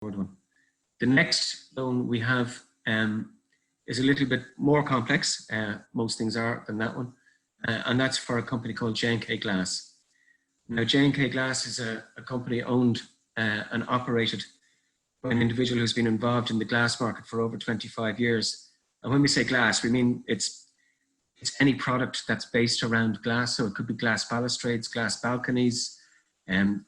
one. The next loan we have is a little bit more complex. Most things are than that one. And that's for a company called J&K Glass. Now, J&K Glass is a company owned and operated by an individual who's been involved in the glass market for over 25 years. And when we say glass, we mean it's any product that's based around glass. So it could be glass balustrades, glass balconies,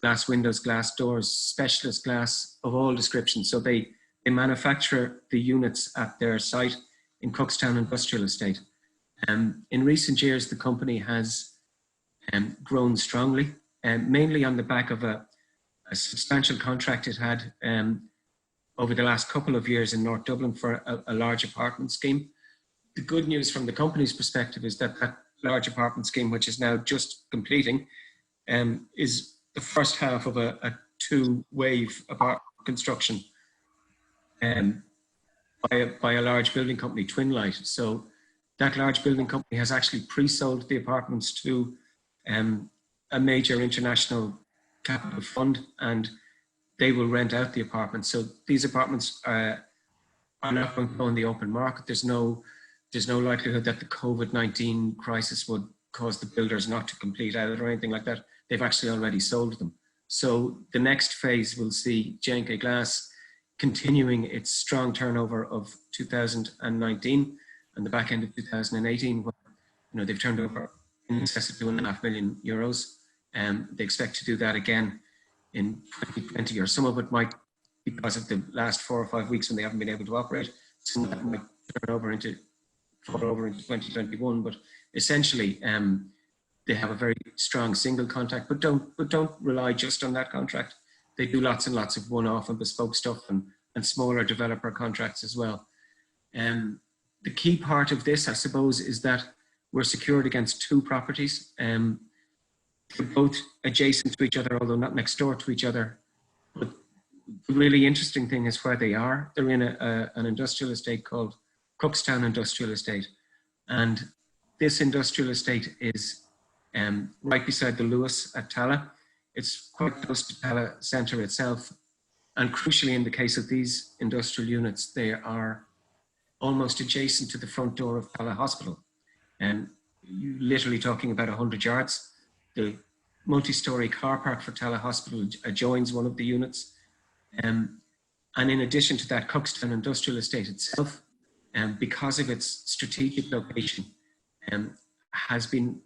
glass windows, glass doors, specialist glass of all descriptions. So they manufacture the units at their site in Cookstown Industrial Estate. In recent years, the company has grown strongly, mainly on the back of a substantial contract it had over the last couple of years in North Dublin for a large apartment scheme. The good news from the company's perspective is that that large apartment scheme, which is now just completing, is the first half of a two-wave apartment construction by a large building company, Twinlight. So that large building company has actually pre-sold the apartments to a major international capital fund, and they will rent out the apartments. So these apartments are not going to go in the open market. There's no likelihood that the COVID-19 crisis would cause the builders not to complete out or anything like that. They've actually already sold them. So the next phase will see J&K Glass continuing its strong turnover of 2019 and the back end of 2018, where they've turned over in excess of €2.5 million. They expect to do that again in 2020, or some of it might, because of the last 4 or 5 weeks when they haven't been able to operate, some of that might fall over into 2021. But essentially, they have a very strong single contract, but don't rely just on that contract. They do lots and lots of one-off and bespoke stuff and smaller developer contracts as well. The key part of this, I suppose, is that we're secured against 2 properties. They're both adjacent to each other, although not next door to each other. But the really interesting thing is where they are. They're in an industrial estate called Cookstown Industrial Estate. And this industrial estate is right beside the Lewis at Tallaght. It's quite close to Tallaght Centre itself. And crucially, in the case of these industrial units, they are almost adjacent to the front door of Tallaght Hospital. And you're literally talking about 100 yards. The multi-storey car park for Tallaght Hospital adjoins one of the units. And in addition to that, Cookstown Industrial Estate itself, because of its strategic location, has been,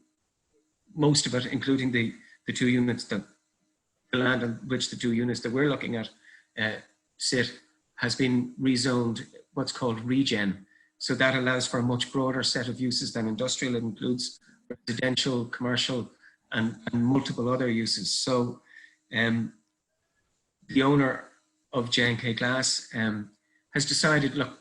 most of it, including the 2 units, the land on which the 2 units that we're looking at sit, has been rezoned what's called regen. So that allows for a much broader set of uses than industrial. It includes residential, commercial, and multiple other uses. So the owner of J&K Glass has decided, look,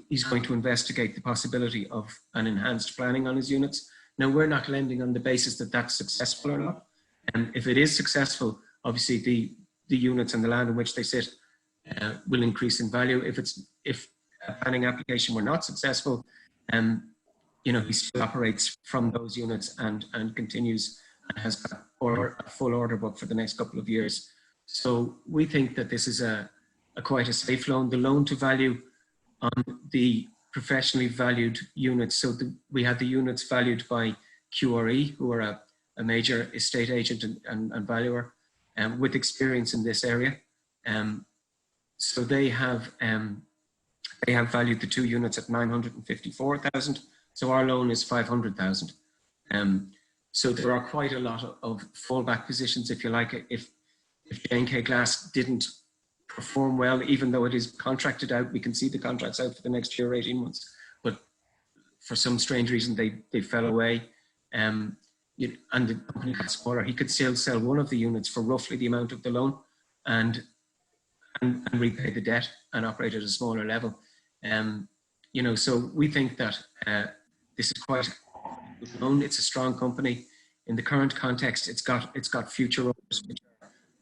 he's going to investigate the possibility of an enhanced planning on his units. Now, we're not lending on the basis that that's successful or not. And if it is successful, obviously the units and the land in which they sit will increase in value. If a planning application were not successful, he still operates from those units and continues and has got a full order book for the next couple of years. So we think that this is quite a safe loan. The loan to value on the professionally valued units, so we had the units valued by QRE, who are a major estate agent and valuer with experience in this area. So they have valued the 2 units at 954,000. So our loan is 500,000. So there are quite a lot of fallback positions, if you like. If J&K Glass didn't perform well, even though it is contracted out, we can see the contracts out for the next year or 18 months. But for some strange reason, they fell away. And the company got smaller. He could still sell one of the units for roughly the amount of the loan and repay the debt and operate at a smaller level. So we think that this is quite a good loan. It's a strong company. In the current context, it's got future orders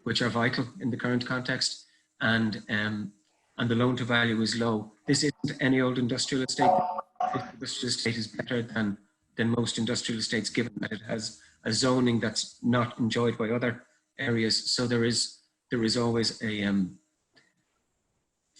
which are vital in the current context, and the loan to value is low. This isn't any old industrial estate. This industrial estate is better than most industrial estates, given that it has a zoning that's not enjoyed by other areas. So there is always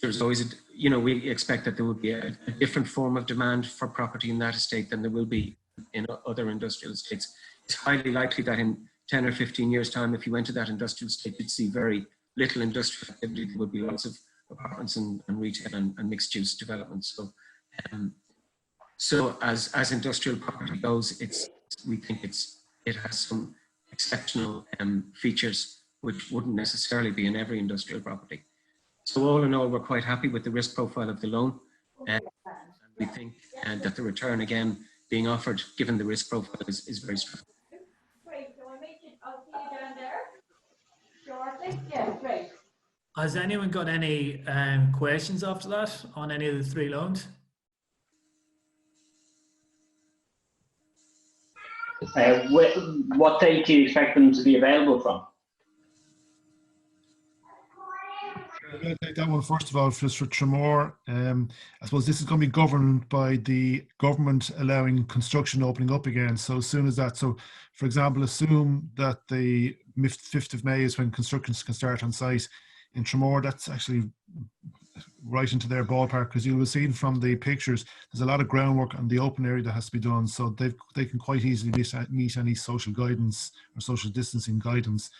there's always we expect that there will be a different form of demand for property in that estate than there will be in other industrial estates. It's highly likely that in 10 or 15 years' time, if you went to that industrial estate, you'd see very little industrial activity. There would be lots of apartments and retail and mixed-use developments. So as industrial property goes, we think it has some exceptional features which wouldn't necessarily be in every industrial property. So all in all, we're quite happy with the risk profile of the loan. And we think that the return, again, being offered, given the risk profile, is very strong. Great. So I'll see you down there shortly. Yeah, great. Has anyone got any questions after that on any of the three loans? What date do you expect them to be available from? I'm going to take that one first of all, just for Tramore. I suppose this is going to be governed by the government allowing construction opening up again. So as soon as that, so for example, assume that the 5th of May is when construction can start on site in Tramore. That's actually right into their ballpark, because you'll have seen from the pictures, there's a lot of groundwork on the open area that has to be done. So they can quite easily meet any social guidance or social distancing guidance.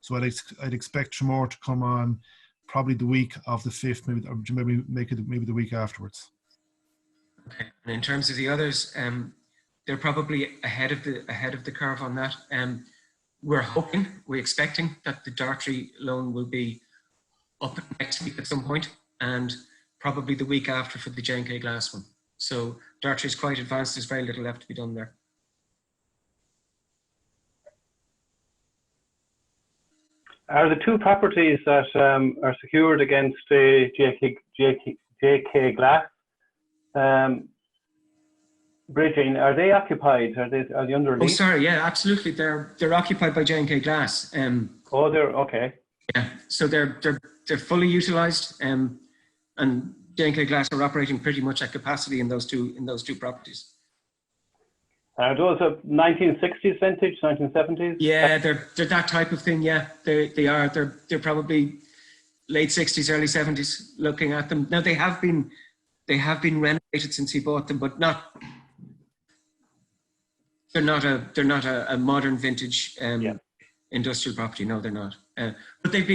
So I'd expect Tramore to come on probably the week of the 5th, maybe make it maybe the week afterwards. Okay. And in terms of the others, they're probably ahead of the curve on that. We're expecting that the Dartry loan will be up next week at some point, and probably the week after for the J&K Glass one. So Dartry is quite advanced. There's very little left to be done there. Are the two properties that are secured against the JK Glass bridging, are they occupied? Are they under lease? Oh, sorry, yeah, absolutely. They're occupied by J&K Glass. Oh, they're okay. Yeah, so they're fully utilised, and J&K Glass are operating pretty much at capacity in those two properties. Are those a 1960s vintage, 1970s? Yeah, they're that type of thing. Yeah, they are. They're probably late 60s, early 70s. Looking at them now, they have been renovated since he bought them, but they're not a modern vintage industrial property. No, they're not. But they've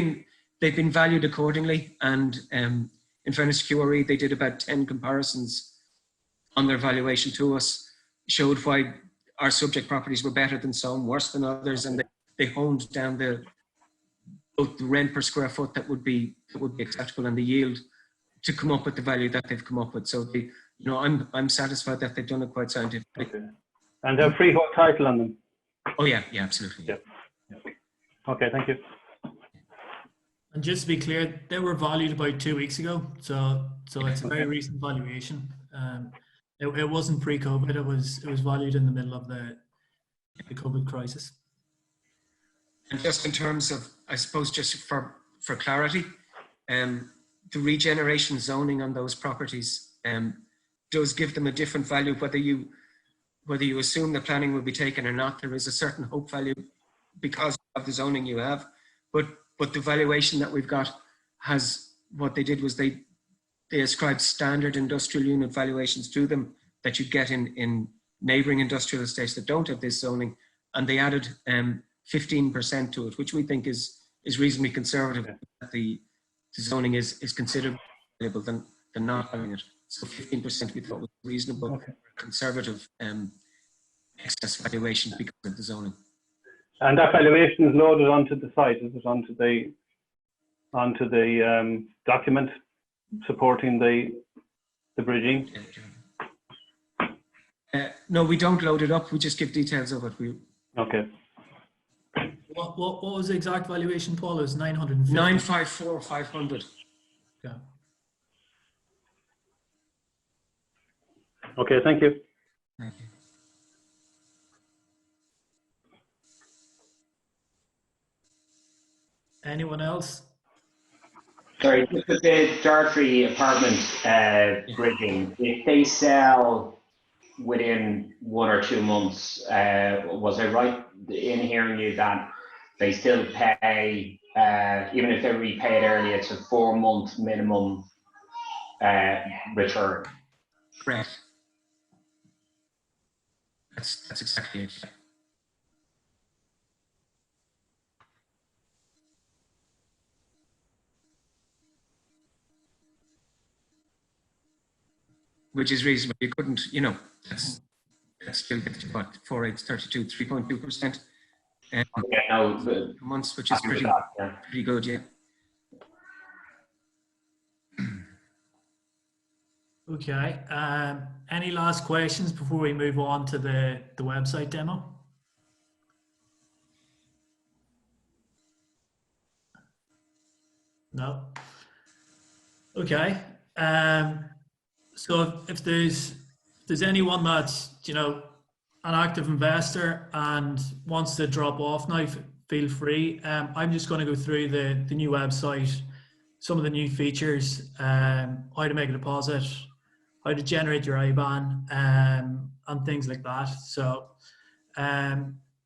been valued accordingly. And in fairness to QRE, they did about 10 comparisons on their valuation to us. Showed why our subject properties were better than some, worse than others, and they honed down both the rent per square foot that would be acceptable and the yield to come up with the value that they've come up with. So I'm satisfied that they've done it quite scientifically. Okay. And they're freehold title on them. Oh yeah, absolutely. Yeah. Okay, thank you. And just to be clear, they were valued about 2 weeks ago, so it's a very recent valuation. It wasn't pre-COVID. It was valued in the middle of the COVID crisis. And just in terms of, I suppose, just for clarity, the regeneration zoning on those properties does give them a different value, whether you assume the planning will be taken or not. There is a certain hope value because of the zoning you have, but the valuation that we've got has, what they did was they ascribed standard industrial unit valuations to them that you get in neighbouring industrial estates that don't have this zoning, and they added 15% to it, which we think is reasonably conservative. The zoning is considered valuable than not having it. So 15% we thought was reasonable, conservative excess valuation because of the zoning. And that valuation is loaded onto the site, is it onto the document supporting the bridging? No, we don't load it up. We just give details of it. Okay. What was the exact valuation, Paul? It was 950. 954 500. Yeah. Okay, thank you. Thank you. Anyone else? Sorry, just with the Dartry apartment bridging, if they sell within 1 or 2 months, was I right in hearing you that they still pay, even if they're repaid early, it's a 4-month minimum return. Correct. That's exactly it. Which is reasonable. You couldn't, you know, that's still gets you what, 4, 8, 32, 3.2%. Yeah, no, Months, which is pretty good, yeah. Okay. Any last questions before we move on to the website demo? No. Okay. So if there's anyone that's, you know, an active investor and wants to drop off now, feel free. I'm just going to go through the new website, some of the new features, how to make a deposit, how to generate your IBAN, and things like that. So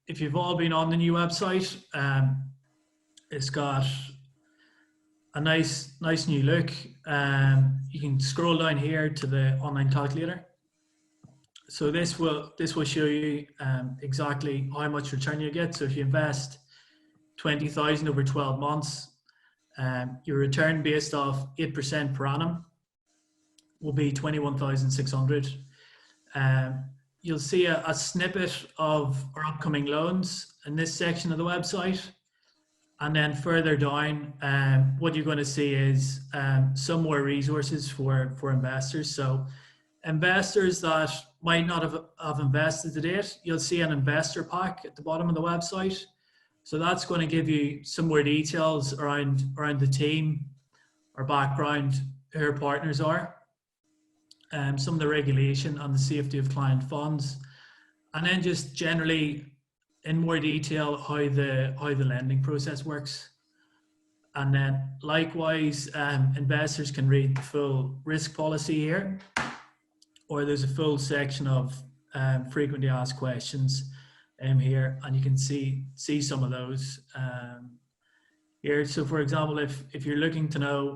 if you've all been on the new website, it's got a nice new look. You can scroll down here to the online calculator. So this will show you exactly how much return you get. So if you invest 20,000 over 12 months, your return based off 8% per annum will be 21,600. You'll see a snippet of our upcoming loans in this section of the website. And then further down, what you're going to see is some more resources for investors. So investors that might not have invested to date, you'll see an investor pack at the bottom of the website. So that's going to give you some more details around the team, our background, who our partners are, some of the regulation and the safety of client funds, and then just generally in more detail how the lending process works. And then likewise, investors can read the full risk policy here, or there's a full section of frequently asked questions here, and you can see some of those here. So for example, if you're looking to know